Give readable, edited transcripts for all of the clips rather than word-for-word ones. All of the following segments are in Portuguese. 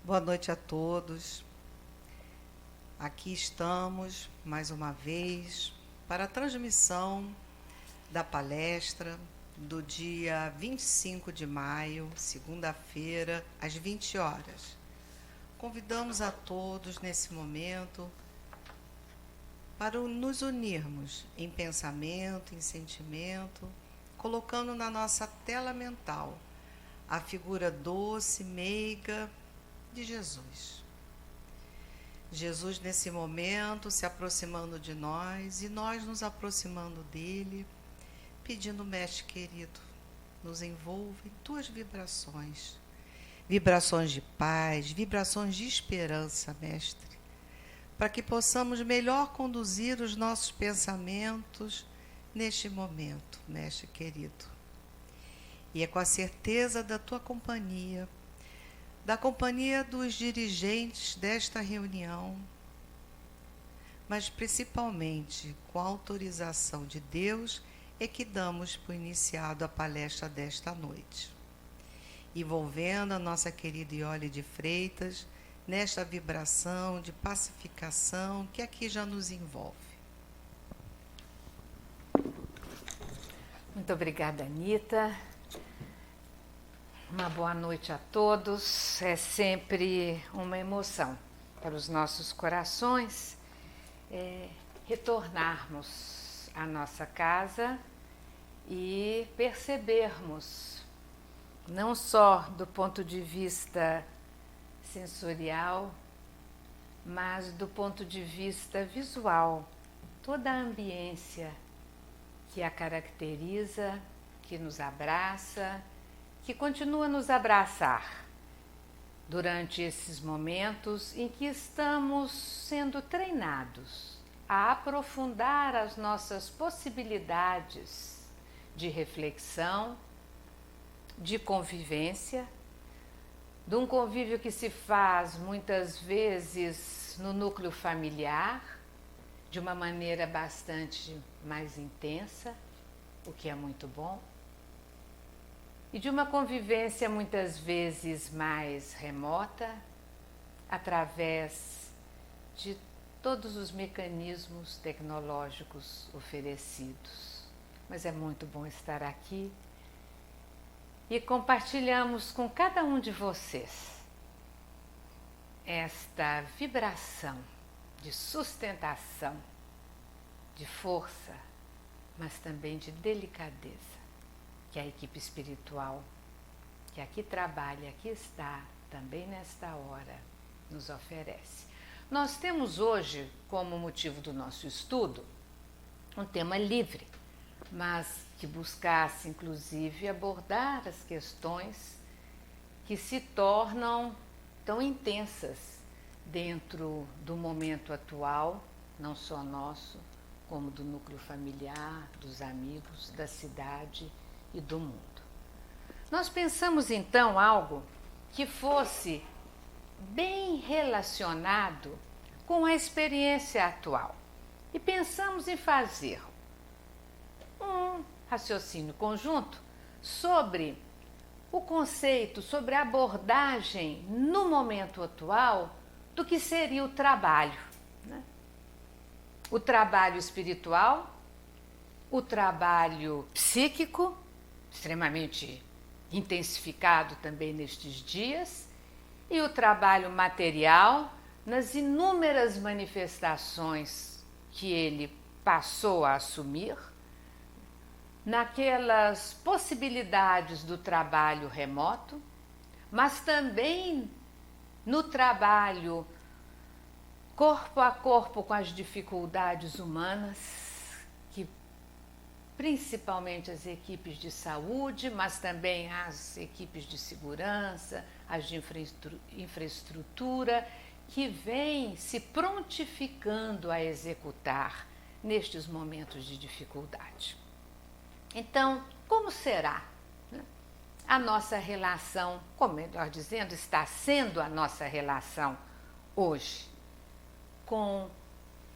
Boa noite a todos. Aqui estamos mais uma vez para a transmissão da palestra do dia 25 de maio, segunda-feira, às 20 horas. Convidamos a todos nesse momento para nos unirmos em pensamento, em sentimento, colocando na nossa tela mental a figura doce, meiga de Jesus. Jesus, nesse momento, se aproximando de nós e nós nos aproximando dele, pedindo, Mestre querido, nos envolva em tuas vibrações, vibrações de paz, vibrações de esperança, Mestre, para que possamos melhor conduzir os nossos pensamentos neste momento, Mestre querido. E é com a certeza da tua companhia, da companhia dos dirigentes desta reunião, mas principalmente com a autorização de Deus, é que damos por iniciado a palestra desta noite, envolvendo a nossa querida Iole de Freitas nesta vibração de pacificação que aqui já nos envolve. Muito obrigada, Anita. Uma boa noite a todos. É sempre uma emoção para os nossos corações retornarmos à nossa casa e percebermos, não só do ponto de vista sensorial, mas do ponto de vista visual, toda a ambiência que a caracteriza, que nos abraça, que continua a nos abraçar durante esses momentos em que estamos sendo treinados a aprofundar as nossas possibilidades de reflexão, de convivência, de um convívio que se faz muitas vezes no núcleo familiar, de uma maneira bastante mais intensa, o que é muito bom, e de uma convivência muitas vezes mais remota, através de todos os mecanismos tecnológicos oferecidos. Mas é muito bom estar aqui e compartilhamos com cada um de vocês esta vibração de sustentação, de força, mas também de delicadeza, que a equipe espiritual, que aqui trabalha, aqui está, também nesta hora, nos oferece. Nós temos hoje, como motivo do nosso estudo, um tema livre, mas que buscasse, inclusive, abordar as questões que se tornam tão intensas dentro do momento atual, não só nosso, como do núcleo familiar, dos amigos, da cidade e do mundo. Nós pensamos então algo que fosse bem relacionado com a experiência atual e pensamos em fazer um raciocínio conjunto sobre o conceito, sobre a abordagem no momento atual do que seria o trabalho, né? O trabalho espiritual, o trabalho psíquico, extremamente intensificado também nestes dias, e o trabalho material nas inúmeras manifestações que ele passou a assumir, naquelas possibilidades do trabalho remoto, mas também no trabalho corpo a corpo com as dificuldades humanas, principalmente as equipes de saúde, mas também as equipes de segurança, as de infraestrutura, que vêm se prontificando a executar nestes momentos de dificuldade. Então, como será, né, a nossa relação, ou melhor dizendo, está sendo a nossa relação hoje com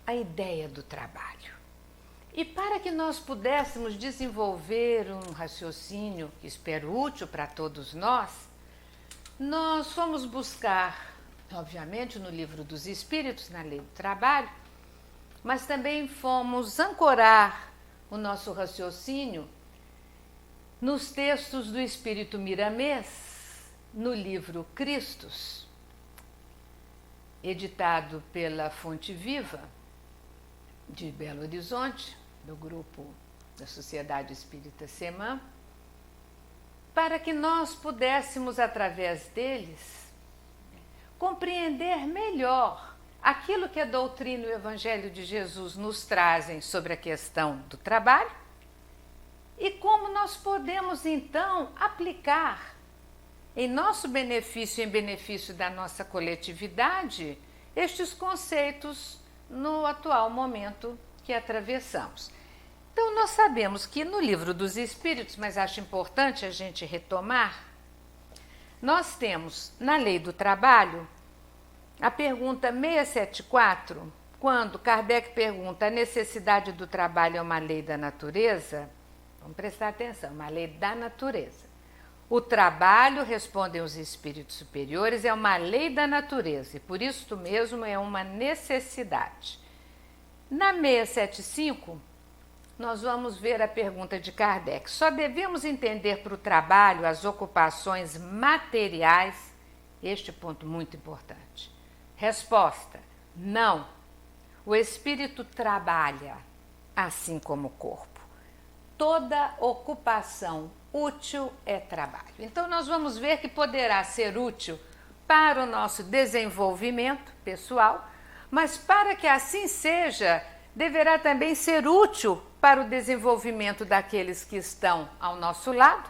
a ideia do trabalho? E para que nós pudéssemos desenvolver um raciocínio que espero útil para todos nós fomos buscar obviamente no Livro dos Espíritos, na Lei do Trabalho, mas também fomos ancorar o nosso raciocínio nos textos do Espírito Miramês, no livro Cristos, editado pela Fonte Viva, de Belo Horizonte, do grupo da Sociedade Espírita SEMAN, para que nós pudéssemos, através deles, compreender melhor aquilo que a doutrina e o Evangelho de Jesus nos trazem sobre a questão do trabalho e como nós podemos, então, aplicar em nosso benefício e em benefício da nossa coletividade estes conceitos no atual momento que atravessamos. Então, nós sabemos que no Livro dos Espíritos, mas acho importante a gente retomar, nós temos na Lei do Trabalho a pergunta 674, quando Kardec pergunta: a necessidade do trabalho é uma lei da natureza? Vamos prestar atenção, uma lei da natureza. O trabalho, respondem os espíritos superiores, é uma lei da natureza e por isso mesmo é uma necessidade. Na 675, nós vamos ver a pergunta de Kardec: só devemos entender para o trabalho as ocupações materiais? Este ponto muito importante. Resposta: não. O espírito trabalha, assim como o corpo. Toda ocupação útil é trabalho. Então, nós vamos ver que poderá ser útil para o nosso desenvolvimento pessoal, mas para que assim seja, deverá também ser útil para o desenvolvimento daqueles que estão ao nosso lado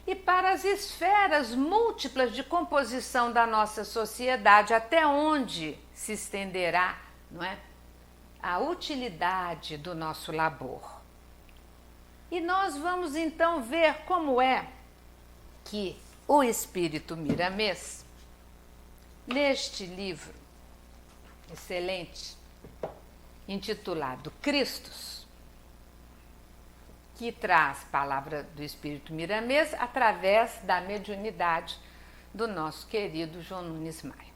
e para as esferas múltiplas de composição da nossa sociedade, até onde se estenderá, não é, a utilidade do nosso labor. E nós vamos então ver como é que o Espírito Miramês, neste livro excelente, intitulado Cristos, que traz palavra do Espírito Miramês através da mediunidade do nosso querido João Nunes Maia.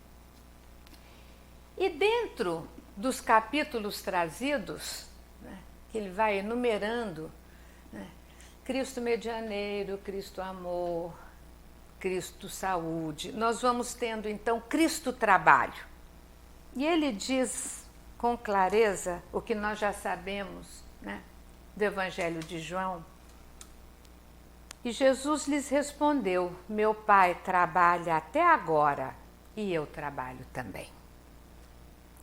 E dentro dos capítulos trazidos, né, que ele vai enumerando, né, Cristo medianeiro, Cristo amor, Cristo saúde, nós vamos tendo então Cristo trabalho. E ele diz com clareza o que nós já sabemos, né, do Evangelho de João. E Jesus lhes respondeu: meu Pai trabalha até agora e eu trabalho também.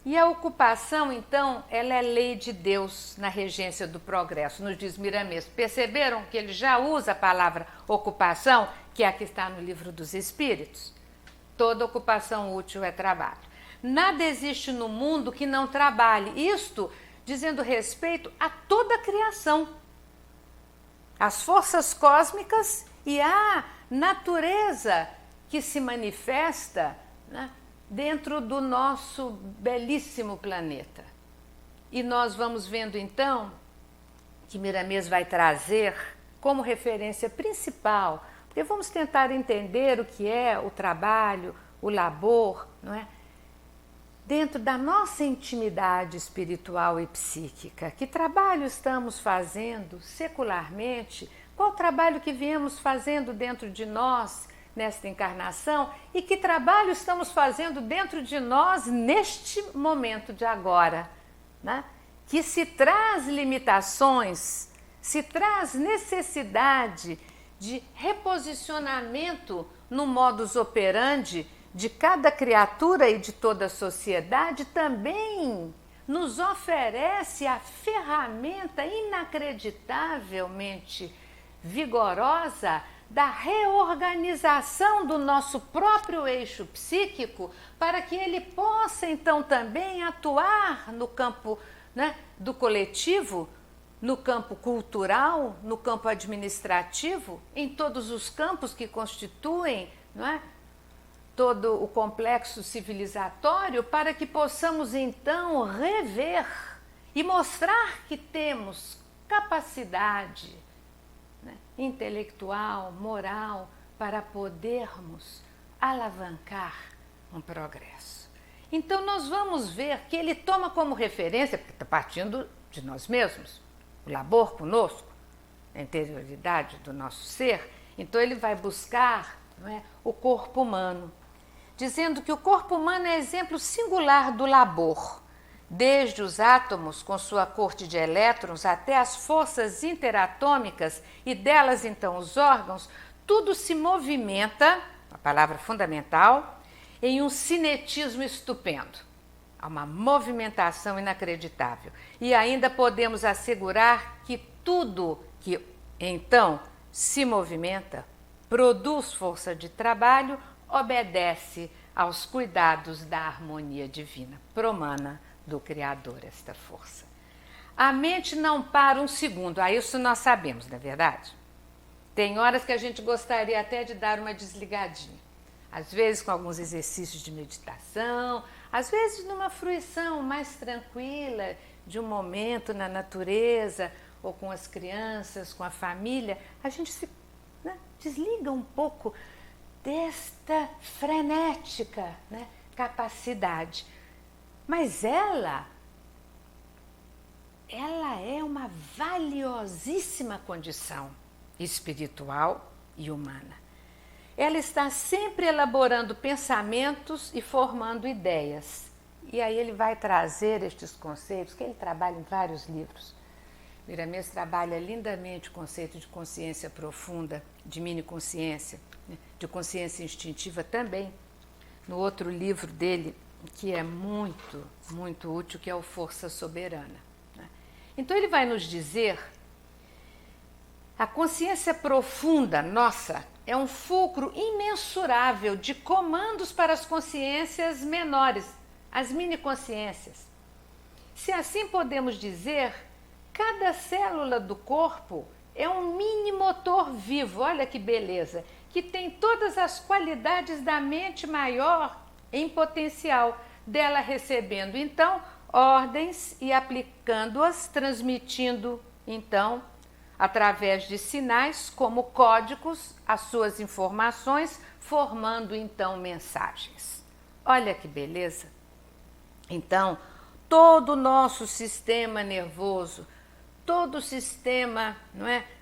E a ocupação, então, ela é lei de Deus na regência do progresso, nos diz Miramês. Perceberam que ele já usa a palavra ocupação, que é a que está no Livro dos Espíritos? Toda ocupação útil é trabalho. Nada existe no mundo que não trabalhe. Isto dizendo respeito a toda a criação, as forças cósmicas e a natureza que se manifesta, né, dentro do nosso belíssimo planeta. E nós vamos vendo então que Miramês vai trazer como referência principal, porque vamos tentar entender o que é o trabalho, o labor, não é? Dentro da nossa intimidade espiritual e psíquica. Que trabalho estamos fazendo secularmente? Qual trabalho que viemos fazendo dentro de nós nesta encarnação e que trabalho estamos fazendo dentro de nós neste momento de agora, né? Que se traz limitações, se traz necessidade de reposicionamento no modus operandi de cada criatura e de toda a sociedade, também nos oferece a ferramenta inacreditavelmente vigorosa da reorganização do nosso próprio eixo psíquico, para que ele possa então também atuar no campo, né, do coletivo, no campo cultural, no campo administrativo, em todos os campos que constituem, não é, todo o complexo civilizatório, para que possamos então rever e mostrar que temos capacidade, né, intelectual, moral, para podermos alavancar um progresso. Então nós vamos ver que ele toma como referência, porque está partindo de nós mesmos, o labor conosco, a interioridade do nosso ser, então ele vai buscar, não é, o corpo humano, dizendo que o corpo humano é exemplo singular do labor, desde os átomos com sua corte de elétrons até as forças interatômicas e delas então os órgãos, tudo se movimenta, a palavra fundamental, em um cinetismo estupendo. Há uma movimentação inacreditável. E ainda podemos assegurar que tudo que então se movimenta, produz força de trabalho, obedece aos cuidados da harmonia divina. Promana do Criador esta força. A mente não para um segundo, isso nós sabemos, não é verdade? Tem horas que a gente gostaria até de dar uma desligadinha. Às vezes com alguns exercícios de meditação, às vezes numa fruição mais tranquila de um momento na natureza, ou com as crianças, com a família, a gente se desliga um pouco desta frenética capacidade. Mas ela é uma valiosíssima condição espiritual e humana. Ela está sempre elaborando pensamentos e formando ideias. E aí ele vai trazer estes conceitos, que ele trabalha em vários livros. Miramês trabalha lindamente o conceito de consciência profunda, de mini-consciência, de consciência instintiva também, no outro livro dele, que é muito, muito útil, que é o Força Soberana. Então ele vai nos dizer, a consciência profunda nossa é um fulcro imensurável de comandos para as consciências menores, as mini-consciências. Se assim podemos dizer, cada célula do corpo é um mini motor vivo, olha que beleza, que tem todas as qualidades da mente maior em potencial, dela recebendo então ordens e aplicando-as, transmitindo então através de sinais como códigos as suas informações, formando então mensagens. Olha que beleza! Então, todo o nosso sistema nervoso, todo o sistema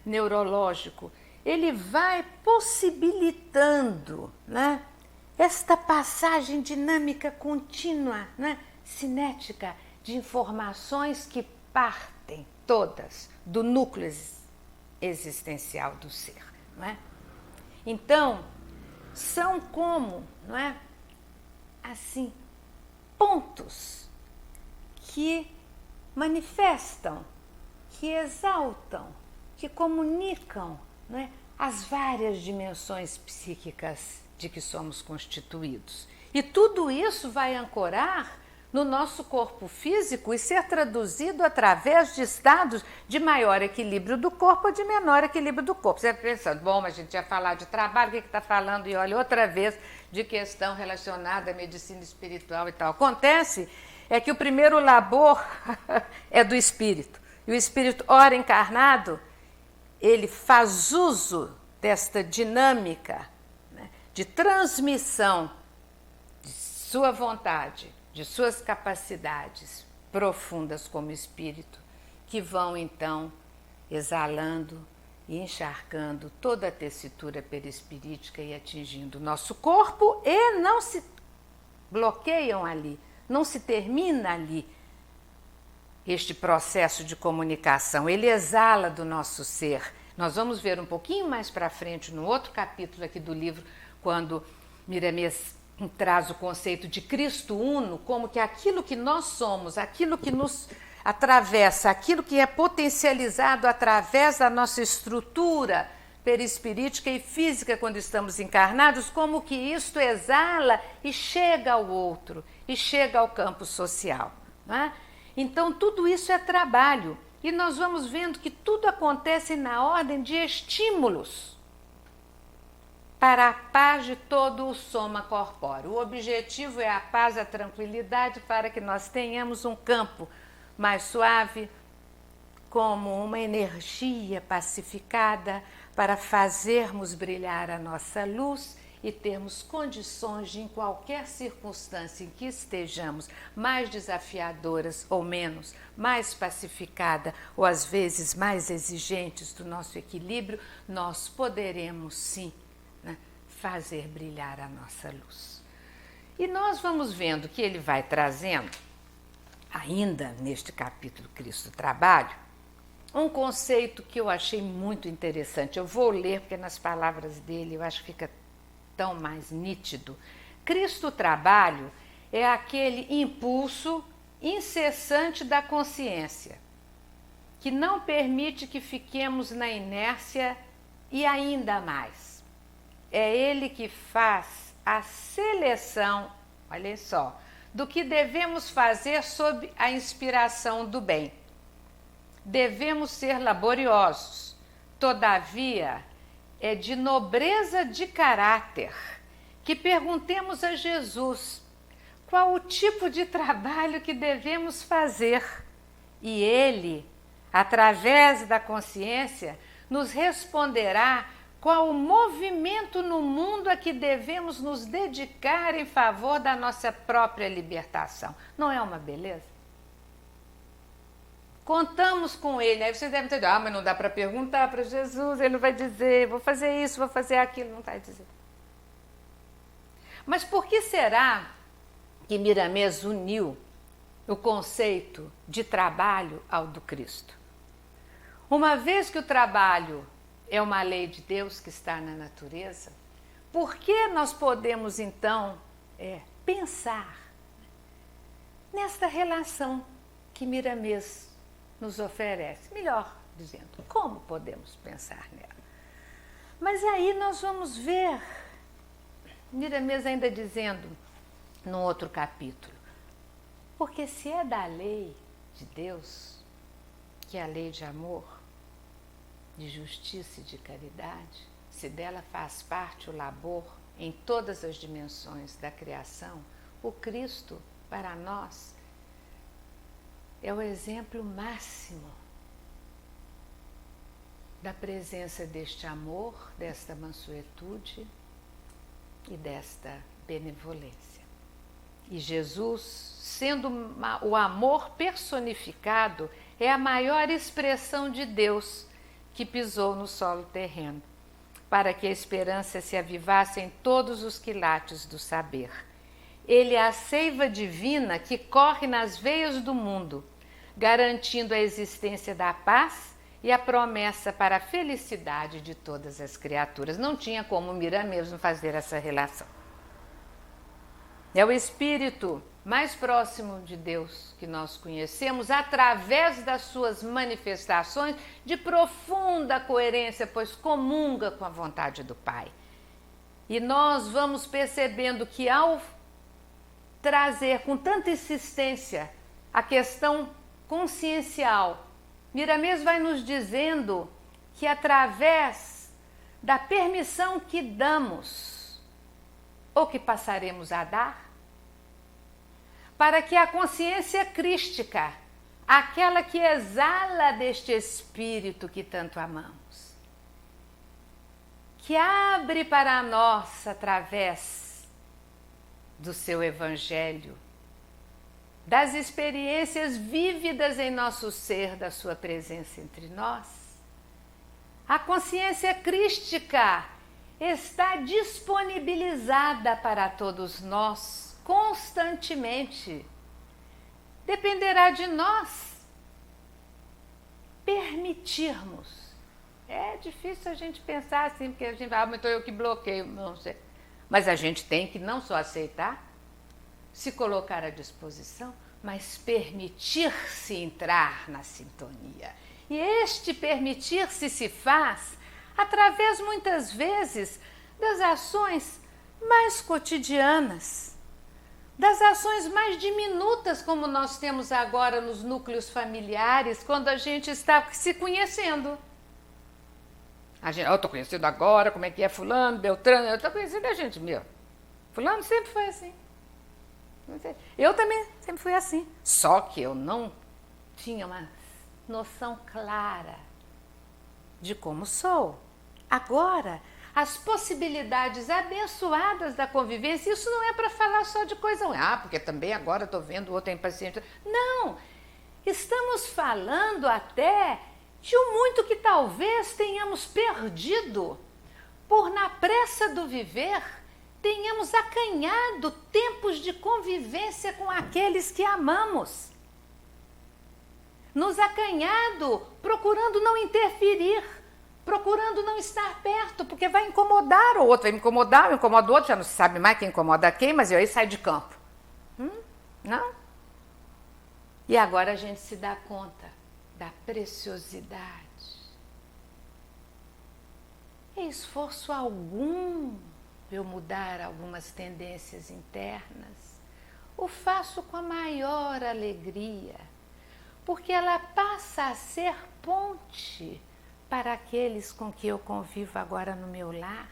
neurológico, ele vai possibilitando esta passagem dinâmica contínua, cinética, de informações que partem todas do núcleo existencial do ser. Então, são como, assim, pontos que manifestam, que exaltam, que comunicam as várias dimensões psíquicas de que somos constituídos. E tudo isso vai ancorar no nosso corpo físico e ser traduzido através de estados de maior equilíbrio do corpo ou de menor equilíbrio do corpo. Você está pensando, bom, mas a gente ia falar de trabalho, o que está falando? E olha, outra vez, de questão relacionada à medicina espiritual e tal. Acontece é que o primeiro labor é do espírito. E o espírito, ora encarnado, ele faz uso desta dinâmica de transmissão de sua vontade, de suas capacidades profundas como espírito, que vão então exalando e encharcando toda a tessitura perispirítica e atingindo o nosso corpo e não se bloqueiam ali, não se termina ali este processo de comunicação, ele exala do nosso ser. Nós vamos ver um pouquinho mais para frente, no outro capítulo aqui do livro, quando Miramês traz o conceito de Cristo Uno, como que aquilo que nós somos, aquilo que nos atravessa, aquilo que é potencializado através da nossa estrutura perispirítica e física quando estamos encarnados, como que isto exala e chega ao outro, e chega ao campo social. Então, tudo isso é trabalho, e nós vamos vendo que tudo acontece na ordem de estímulos para a paz de todo o soma corpóreo. O objetivo é a paz, a tranquilidade, para que nós tenhamos um campo mais suave, como uma energia pacificada, para fazermos brilhar a nossa luz e termos condições de, em qualquer circunstância em que estejamos, mais desafiadoras ou menos, mais pacificada ou às vezes mais exigentes do nosso equilíbrio, nós poderemos sim, né, fazer brilhar a nossa luz. E nós vamos vendo que ele vai trazendo, ainda neste capítulo Cristo Trabalho, um conceito que eu achei muito interessante. Eu vou ler porque nas palavras dele eu acho que fica tão mais nítido. Cristo Trabalho é aquele impulso incessante da consciência, que não permite que fiquemos na inércia e ainda mais. É ele que faz a seleção, olha só, do que devemos fazer sob a inspiração do bem. Devemos ser laboriosos, todavia é de nobreza de caráter que perguntemos a Jesus qual o tipo de trabalho que devemos fazer e ele, através da consciência, nos responderá qual o movimento no mundo a que devemos nos dedicar em favor da nossa própria libertação. Não é uma beleza? Contamos com ele, aí vocês devem ter dito, mas não dá para perguntar para Jesus, ele não vai dizer, vou fazer isso, vou fazer aquilo, não vai dizer. Mas por que será que Miramês uniu o conceito de trabalho ao do Cristo? Uma vez que o trabalho é uma lei de Deus que está na natureza, por que nós podemos então pensar nesta relação que Miramês nos oferece? Melhor dizendo, como podemos pensar nela? Mas aí nós vamos ver Miramês ainda dizendo, num outro capítulo, porque se é da lei de Deus, que é a lei de amor, de justiça e de caridade, se dela faz parte o labor em todas as dimensões da criação, o Cristo, para nós, é o exemplo máximo da presença deste amor, desta mansuetude e desta benevolência. E Jesus, sendo o amor personificado, é a maior expressão de Deus que pisou no solo terreno, para que a esperança se avivasse em todos os quilates do saber. Ele é a seiva divina que corre nas veias do mundo, garantindo a existência da paz e a promessa para a felicidade de todas as criaturas. Não tinha como Miramês não fazer essa relação. É o Espírito mais próximo de Deus que nós conhecemos através das suas manifestações de profunda coerência, pois comunga com a vontade do Pai. E nós vamos percebendo que ao trazer com tanta insistência a questão consciencial, Miramês vai nos dizendo que através da permissão que damos, ou que passaremos a dar, para que a consciência crística, aquela que exala deste Espírito que tanto amamos, que abre para nós através do seu Evangelho, das experiências vívidas em nosso ser, da sua presença entre nós, a consciência crística está disponibilizada para todos nós constantemente. Dependerá de nós permitirmos. É difícil a gente pensar assim, porque a gente vai, mas então eu que bloqueio, não sei. Mas a gente tem que não só aceitar, se colocar à disposição, mas permitir-se entrar na sintonia. E este permitir-se se faz através, muitas vezes, das ações mais cotidianas, das ações mais diminutas, como nós temos agora nos núcleos familiares, quando a gente está se conhecendo. Eu estou conhecendo agora, como é que é fulano, Beltrano, eu estou conhecendo a gente, meu. Fulano sempre foi assim. Eu também sempre fui assim. Só que eu não tinha uma noção clara de como sou. Agora, as possibilidades abençoadas da convivência. Isso não é para falar só de coisa ruim. Porque também agora estou vendo o outro impaciente. Não! Estamos falando até de um muito que talvez tenhamos perdido por, na pressa do viver, tenhamos acanhado tempos de convivência com aqueles que amamos. Nos acanhado, procurando não interferir, procurando não estar perto, porque vai incomodar o outro, vai me incomodar, eu incomodo o outro, já não se sabe mais quem incomoda quem, mas eu aí saio de campo. Não? E agora a gente se dá conta da preciosidade. É esforço algum eu mudar algumas tendências internas. O faço com a maior alegria, porque ela passa a ser ponte para aqueles com que eu convivo agora no meu lar.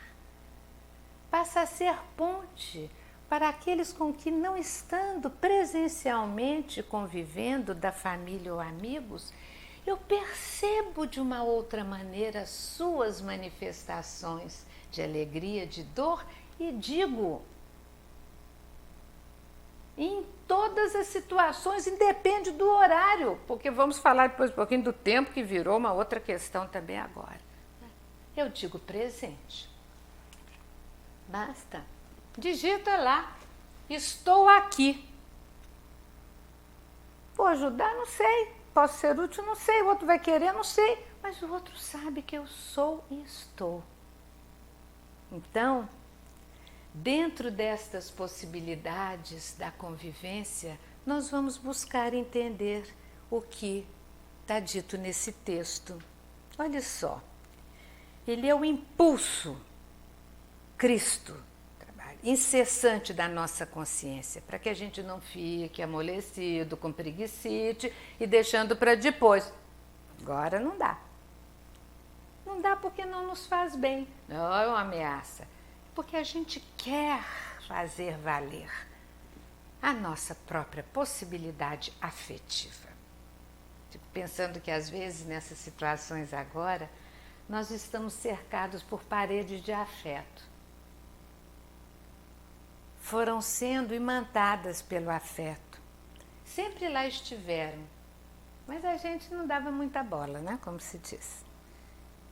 Passa a ser ponte para aqueles com que, não estando presencialmente convivendo, da família ou amigos, eu percebo de uma outra maneira suas manifestações de alegria, de dor, e digo, em todas as situações, independe do horário, porque vamos falar depois um pouquinho do tempo, que virou uma outra questão também agora. Eu digo presente. Basta. Digita lá, estou aqui. Vou ajudar? Não sei. Posso ser útil? Não sei. O outro vai querer? Não sei. Mas o outro sabe que eu sou e estou. Então, dentro destas possibilidades da convivência, nós vamos buscar entender o que está dito nesse texto. Olha só, ele é o impulso, Cristo, incessante da nossa consciência, para que a gente não fique amolecido, com preguicite e deixando para depois. Agora não dá. Não dá porque não nos faz bem. Não é uma ameaça. Porque a gente quer fazer valer a nossa própria possibilidade afetiva. Fico pensando que às vezes nessas situações agora, nós estamos cercados por paredes de afeto. Foram sendo imantadas pelo afeto. Sempre lá estiveram, mas a gente não dava muita bola, né? Como se diz.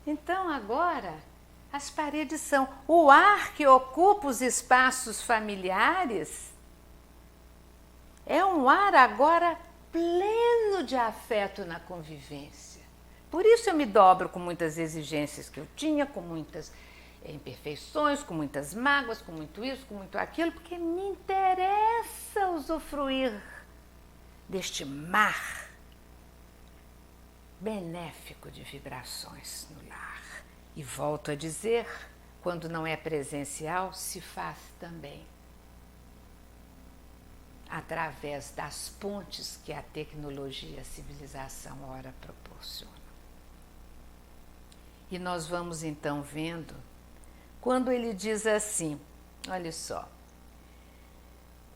Então agora as paredes são o ar que ocupa os espaços familiares. É um ar agora pleno de afeto na convivência. Por isso eu me dobro com muitas exigências que eu tinha, com muitas imperfeições, com muitas mágoas, com muito isso, com muito aquilo, porque me interessa usufruir deste mar benéfico de vibrações no lar. E volto a dizer, quando não é presencial, se faz também através das pontes que a tecnologia e a civilização ora proporciona. E nós vamos então vendo, quando ele diz assim, olha só,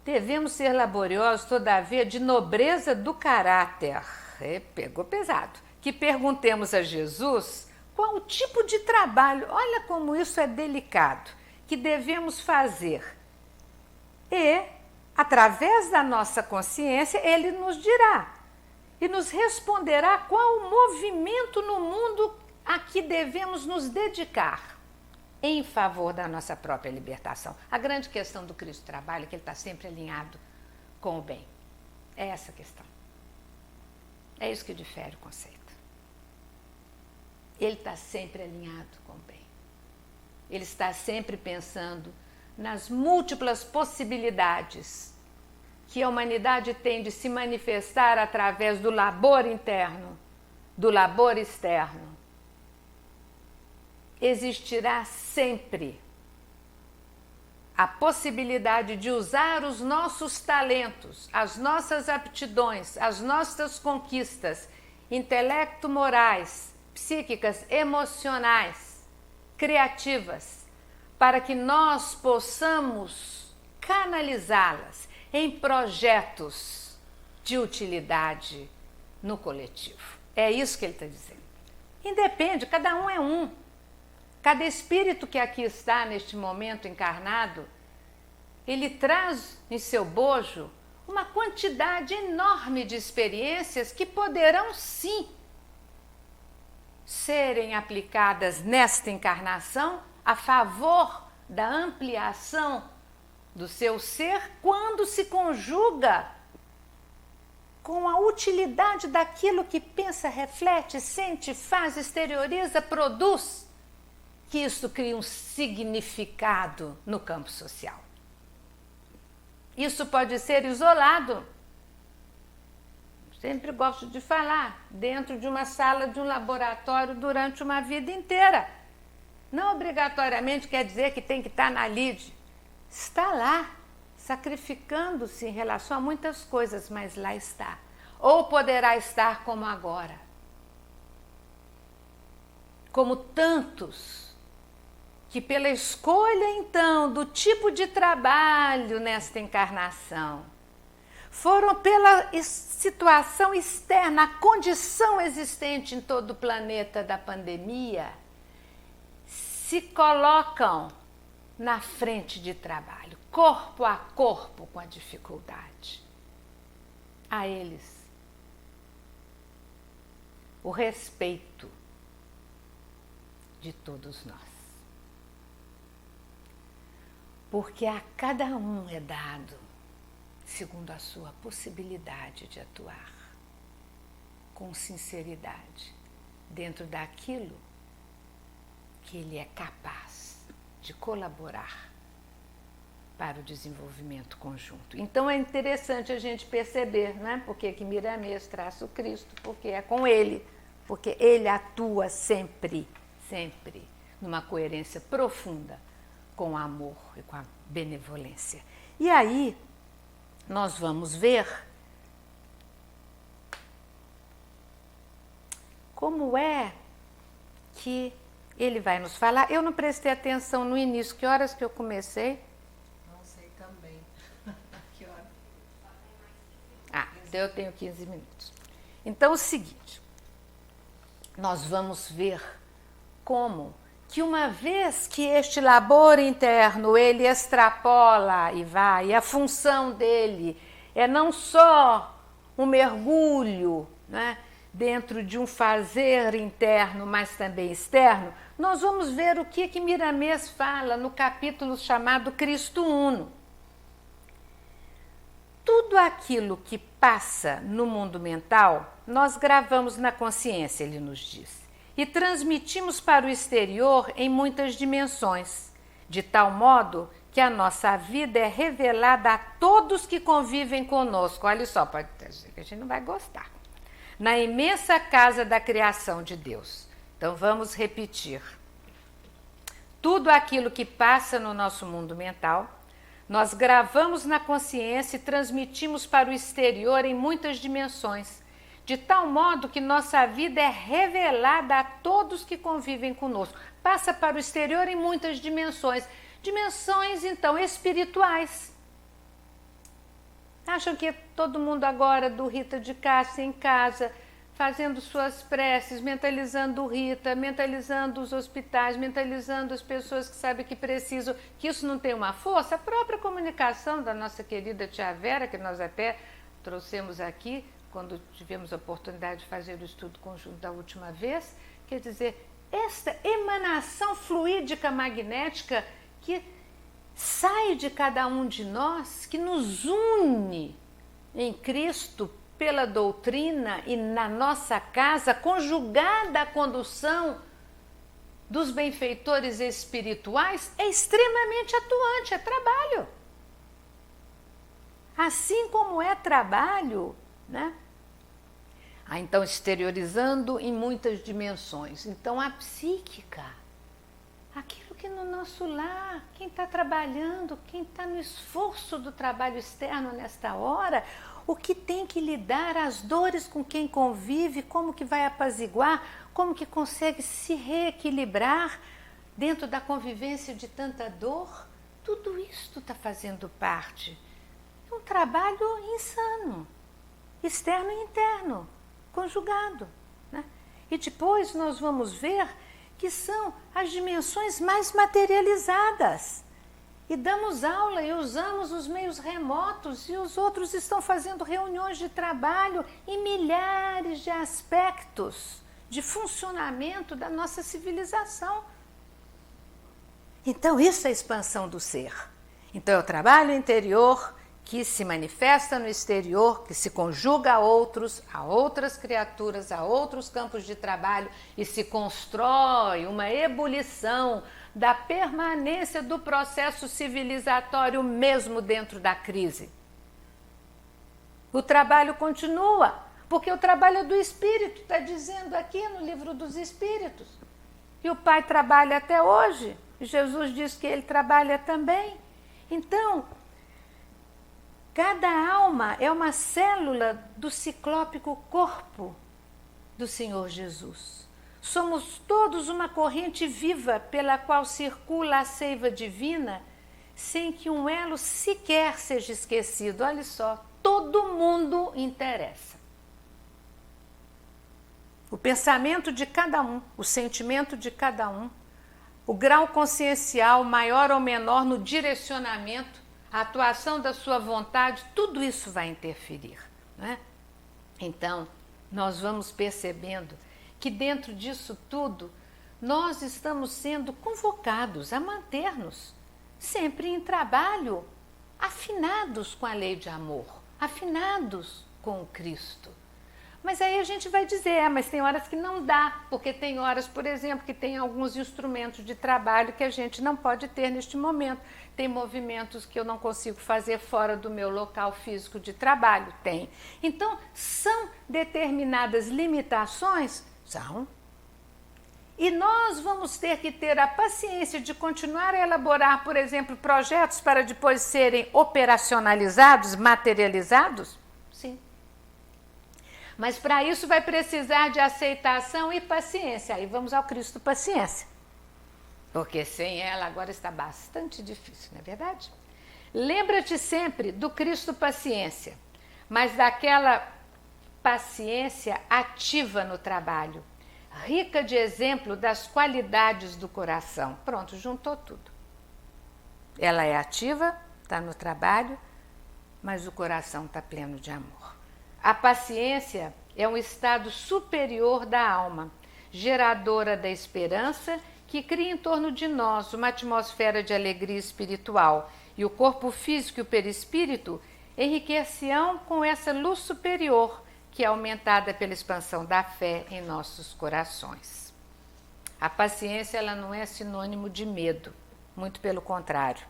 devemos ser laboriosos, todavia, de nobreza do caráter, pegou pesado, que perguntemos a Jesus qual o tipo de trabalho, olha como isso é delicado, que devemos fazer. E, através da nossa consciência, ele nos dirá e nos responderá qual o movimento no mundo a que devemos nos dedicar em favor da nossa própria libertação. A grande questão do Cristo trabalho é que ele está sempre alinhado com o bem. É essa a questão. É isso que difere o conceito. Ele está sempre alinhado com o bem. Ele está sempre pensando nas múltiplas possibilidades que a humanidade tem de se manifestar através do labor interno, do labor externo. Existirá sempre a possibilidade de usar os nossos talentos, as nossas aptidões, as nossas conquistas intelecto-morais, psíquicas, emocionais, criativas, para que nós possamos canalizá-las em projetos de utilidade no coletivo. É isso que ele está dizendo. Independe, cada um é um. Cada espírito que aqui está neste momento encarnado, ele traz em seu bojo uma quantidade enorme de experiências que poderão sim serem aplicadas nesta encarnação a favor da ampliação do seu ser quando se conjuga com a utilidade daquilo que pensa, reflete, sente, faz, exterioriza, produz, que isso cria um significado no campo social. Isso pode ser isolado. Sempre gosto de falar, dentro de uma sala de um laboratório durante uma vida inteira. Não obrigatoriamente quer dizer que tem que estar na lide. Está lá, sacrificando-se em relação a muitas coisas, mas lá está. Ou poderá estar como agora. Como tantos que pela escolha então do tipo de trabalho nesta encarnação, foram pela situação externa, a condição existente em todo o planeta da pandemia, se colocam na frente de trabalho, corpo a corpo com a dificuldade. A eles, o respeito de todos nós. Porque a cada um é dado segundo a sua possibilidade de atuar com sinceridade dentro daquilo que ele é capaz de colaborar para o desenvolvimento conjunto. Então é interessante a gente perceber, né? Porque que Miramês traça o Cristo, porque é com ele, porque ele atua sempre, sempre numa coerência profunda com o amor e com a benevolência. E aí nós vamos ver como é que ele vai nos falar. Eu não prestei atenção no início, que horas que eu comecei? Não sei também. Que hora? Então eu tenho 15 minutos. Então é o seguinte, nós vamos ver como que uma vez que este labor interno ele extrapola e vai, e a função dele é não só um mergulho, né, dentro de um fazer interno, mas também externo, nós vamos ver o que Miramês fala no capítulo chamado Cristo Uno. Tudo aquilo que passa no mundo mental, nós gravamos na consciência, ele nos diz, e transmitimos para o exterior em muitas dimensões, de tal modo que a nossa vida é revelada a todos que convivem conosco. Olha só, pode dizer que a gente não vai gostar. Na imensa casa da criação de Deus. Então vamos repetir. Tudo aquilo que passa no nosso mundo mental, nós gravamos na consciência e transmitimos para o exterior em muitas dimensões, de tal modo que nossa vida é revelada a todos que convivem conosco. Passa para o exterior em muitas dimensões. Dimensões, então, espirituais. Acham que todo mundo agora do Rita de Cássia em casa, fazendo suas preces, mentalizando o Rita, mentalizando os hospitais, mentalizando as pessoas que sabem que precisam, que isso não tem uma força? A própria comunicação da nossa querida tia Vera, que nós até trouxemos aqui, quando tivemos a oportunidade de fazer o estudo conjunto da última vez, quer dizer, esta emanação fluídica magnética que sai de cada um de nós, que nos une em Cristo pela doutrina e na nossa casa, conjugada à condução dos benfeitores espirituais, é extremamente atuante, é trabalho. Assim como é trabalho, né? Então, exteriorizando em muitas dimensões. Então, a psíquica, aquilo que no nosso lar, quem está trabalhando, quem está no esforço do trabalho externo nesta hora, o que tem que lidar, as dores com quem convive, como que vai apaziguar, como que consegue se reequilibrar dentro da convivência de tanta dor, tudo isso está fazendo parte. É um trabalho insano, externo e interno, conjugado, né? E depois nós vamos ver que são as dimensões mais materializadas. E damos aula e usamos os meios remotos e os outros estão fazendo reuniões de trabalho em milhares de aspectos de funcionamento da nossa civilização. Então, isso é a expansão do ser. Então, é o trabalho interior que se manifesta no exterior, que se conjuga a outras criaturas, a outros campos de trabalho e se constrói uma ebulição da permanência do processo civilizatório mesmo dentro da crise. O trabalho continua, porque o trabalho é do Espírito, está dizendo aqui no Livro dos Espíritos. E o Pai trabalha até hoje, e Jesus diz que ele trabalha também. Então, cada alma é uma célula do ciclópico corpo do Senhor Jesus. Somos todos uma corrente viva pela qual circula a seiva divina, sem que um elo sequer seja esquecido. Olha só, todo mundo interessa. O pensamento de cada um, o sentimento de cada um, o grau consciencial maior ou menor no direcionamento, a atuação da sua vontade, tudo isso vai interferir, né? Então, nós vamos percebendo que dentro disso tudo, nós estamos sendo convocados a manter-nos sempre em trabalho, afinados com a lei de amor, afinados com o Cristo. Mas aí a gente vai dizer, mas tem horas que não dá, porque tem horas, por exemplo, que tem alguns instrumentos de trabalho que a gente não pode ter neste momento. Tem movimentos que eu não consigo fazer fora do meu local físico de trabalho, tem. Então, são determinadas limitações? São. E nós vamos ter que ter a paciência de continuar a elaborar, por exemplo, projetos para depois serem operacionalizados, materializados? Sim. Mas para isso vai precisar de aceitação e paciência. Aí vamos ao Cristo paciência. Porque sem ela agora está bastante difícil, não é verdade? Lembra-te sempre do Cristo paciência, mas daquela paciência ativa no trabalho, rica de exemplo das qualidades do coração. Pronto, juntou tudo. Ela é ativa, está no trabalho, mas o coração está pleno de amor. A paciência é um estado superior da alma, geradora da esperança, que cria em torno de nós uma atmosfera de alegria espiritual, e o corpo físico e o perispírito enriquecerão com essa luz superior, que é aumentada pela expansão da fé em nossos corações. A paciência, ela não é sinônimo de medo, muito pelo contrário.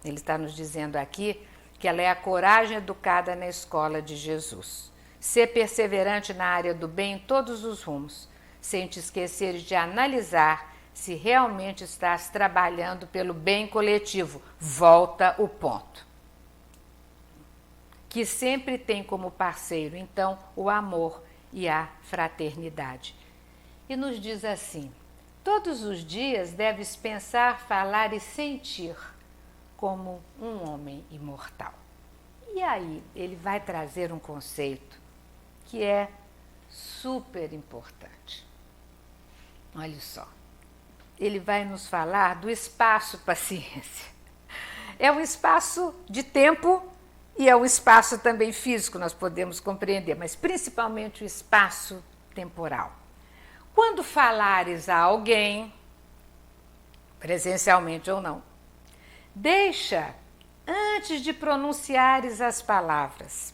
Ele está nos dizendo aqui que ela é a coragem educada na escola de Jesus. Ser perseverante na área do bem em todos os rumos, sem te esquecer de analisar se realmente estás trabalhando pelo bem coletivo. Volta o ponto. Que sempre tem como parceiro, então, o amor e a fraternidade. E nos diz assim: todos os dias deves pensar, falar e sentir como um homem imortal. E aí ele vai trazer um conceito que é super importante. Olha só, ele vai nos falar do espaço paciência. É um espaço de tempo e é um espaço também físico, nós podemos compreender, mas principalmente o espaço temporal. Quando falares a alguém, presencialmente ou não, deixa, antes de pronunciares as palavras,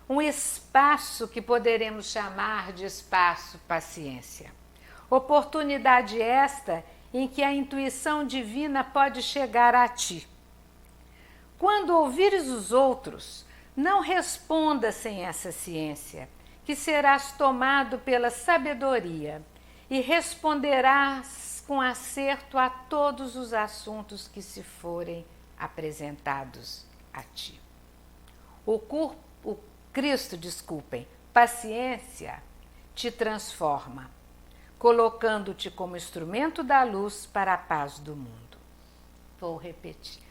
um espaço que poderemos chamar de espaço paciência. Oportunidade esta em que a intuição divina pode chegar a ti. Quando ouvires os outros, não responda sem essa ciência, que serás tomado pela sabedoria e responderás com acerto a todos os assuntos que se forem apresentados a ti. O Cristo, paciência te transforma, colocando-te como instrumento da luz para a paz do mundo. Vou repetir.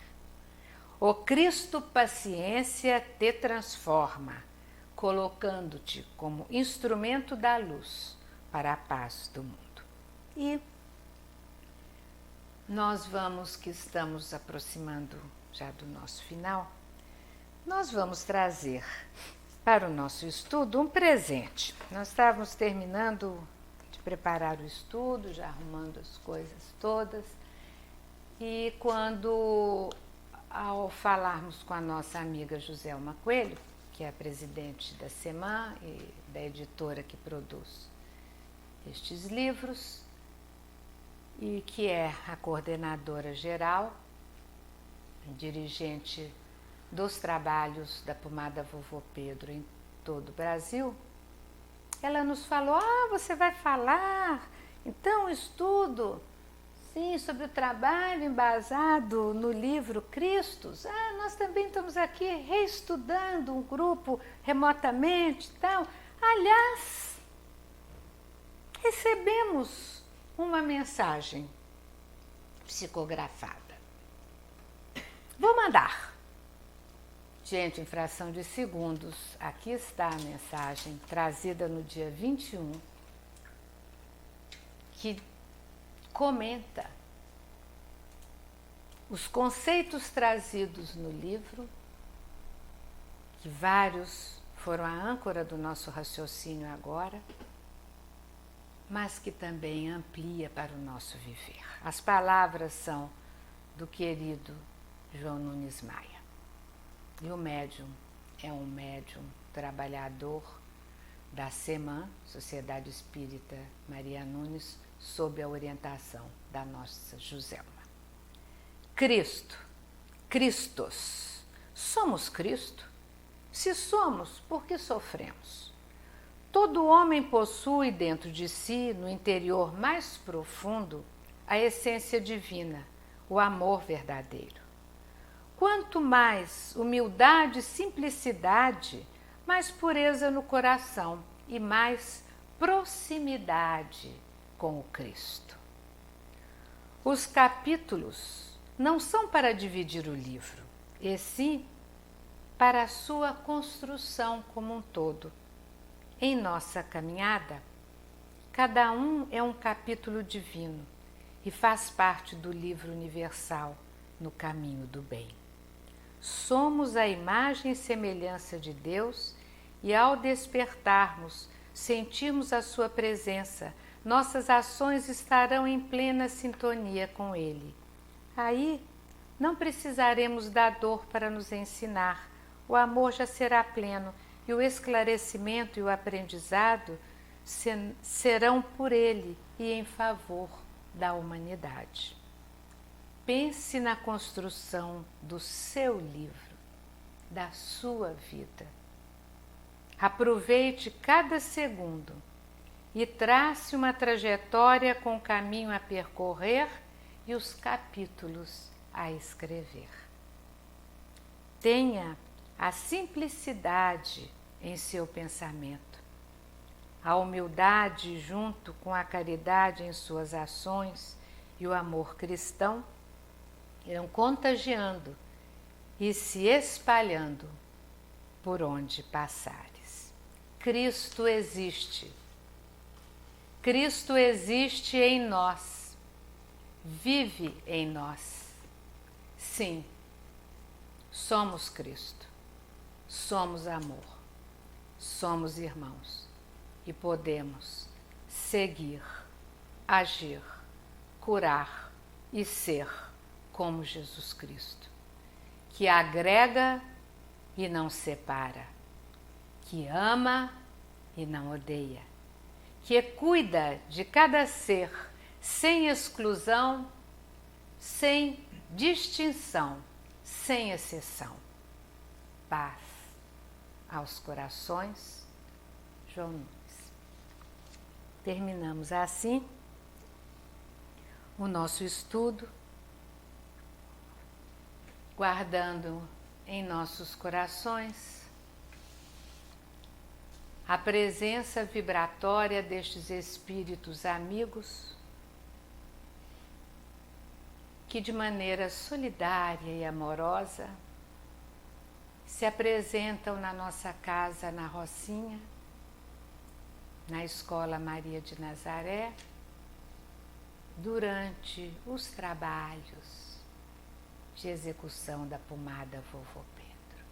O Cristo paciência te transforma, colocando-te como instrumento da luz para a paz do mundo. E que estamos aproximando já do nosso final, nós vamos trazer para o nosso estudo um presente. Nós estávamos terminando de preparar o estudo, já arrumando as coisas todas, e quando, ao falarmos com a nossa amiga Joselma Coelho, que é a presidente da SEMAN e da editora que produz estes livros, e que é a coordenadora geral, dirigente dos trabalhos da Pomada Vovô Pedro em todo o Brasil, ela nos falou: você vai falar, então, estudo, sim, sobre o trabalho embasado no livro Cristos. Nós também estamos aqui reestudando um grupo remotamente e tal. Aliás, recebemos uma mensagem psicografada. Vou mandar. Gente, em fração de segundos, aqui está a mensagem trazida no dia 21, que comenta os conceitos trazidos no livro, que vários foram a âncora do nosso raciocínio agora, mas que também amplia para o nosso viver. As palavras são do querido João Nunes Maia. E o médium é um médium trabalhador da SEMAN, Sociedade Espírita Maria Nunes, sob a orientação da nossa Joselma. Cristo, Cristos. Somos Cristo? Se somos, por que sofremos? Todo homem possui dentro de si, no interior mais profundo, a essência divina, o amor verdadeiro. Quanto mais humildade e simplicidade, mais pureza no coração e mais proximidade com o Cristo. Os capítulos não são para dividir o livro, e sim para a sua construção como um todo. Em nossa caminhada, cada um é um capítulo divino e faz parte do livro universal no caminho do bem. Somos a imagem e semelhança de Deus e, ao despertarmos, sentirmos a sua presença, nossas ações estarão em plena sintonia com Ele. Aí, não precisaremos da dor para nos ensinar, o amor já será pleno e o esclarecimento e o aprendizado serão por Ele e em favor da humanidade. Pense na construção do seu livro, da sua vida. Aproveite cada segundo e trace uma trajetória com o caminho a percorrer e os capítulos a escrever. Tenha a simplicidade em seu pensamento, a humildade junto com a caridade em suas ações e o amor cristão irão contagiando e se espalhando por onde passares. Cristo existe. Cristo existe em nós. Vive em nós. Sim, somos Cristo. Somos amor. Somos irmãos. E podemos seguir, agir, curar e ser como Jesus Cristo, que agrega e não separa, que ama e não odeia, que cuida de cada ser sem exclusão, sem distinção, sem exceção. Paz aos corações, João Nunes. Terminamos assim o nosso estudo, guardando em nossos corações a presença vibratória destes espíritos amigos que, de maneira solidária e amorosa, se apresentam na nossa casa, na Rocinha, na Escola Maria de Nazaré, durante os trabalhos de execução da pomada Vovô Pedro,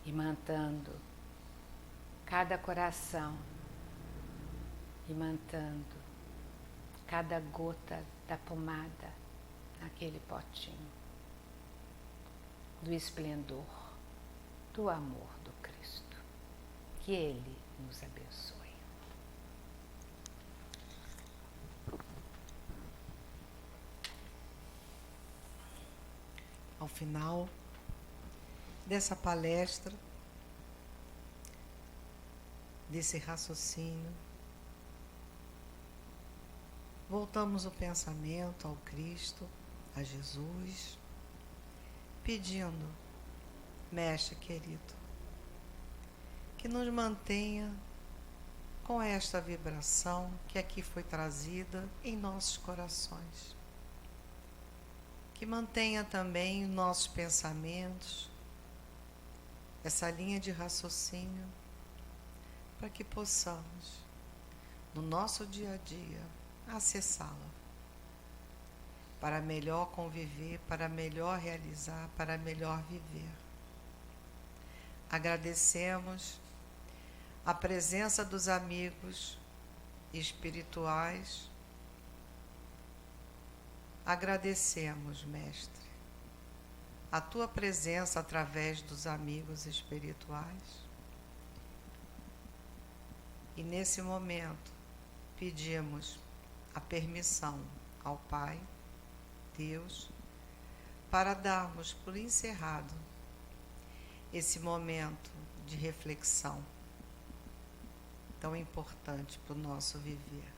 imantando cada coração, imantando cada gota da pomada naquele potinho, do esplendor, do amor do Cristo. Que Ele nos abençoe. Ao final dessa palestra, desse raciocínio, voltamos o pensamento ao Cristo, a Jesus, pedindo, Mestre querido, que nos mantenha com esta vibração que aqui foi trazida em nossos corações. Que mantenha também nossos pensamentos, essa linha de raciocínio, para que possamos, no nosso dia a dia, acessá-la, para melhor conviver, para melhor realizar, para melhor viver. Agradecemos a presença dos amigos espirituais. Agradecemos, Mestre, a tua presença através dos amigos espirituais. E nesse momento, pedimos a permissão ao Pai, Deus, para darmos por encerrado esse momento de reflexão tão importante para o nosso viver.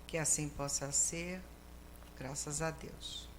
Que assim possa ser. Graças a Deus.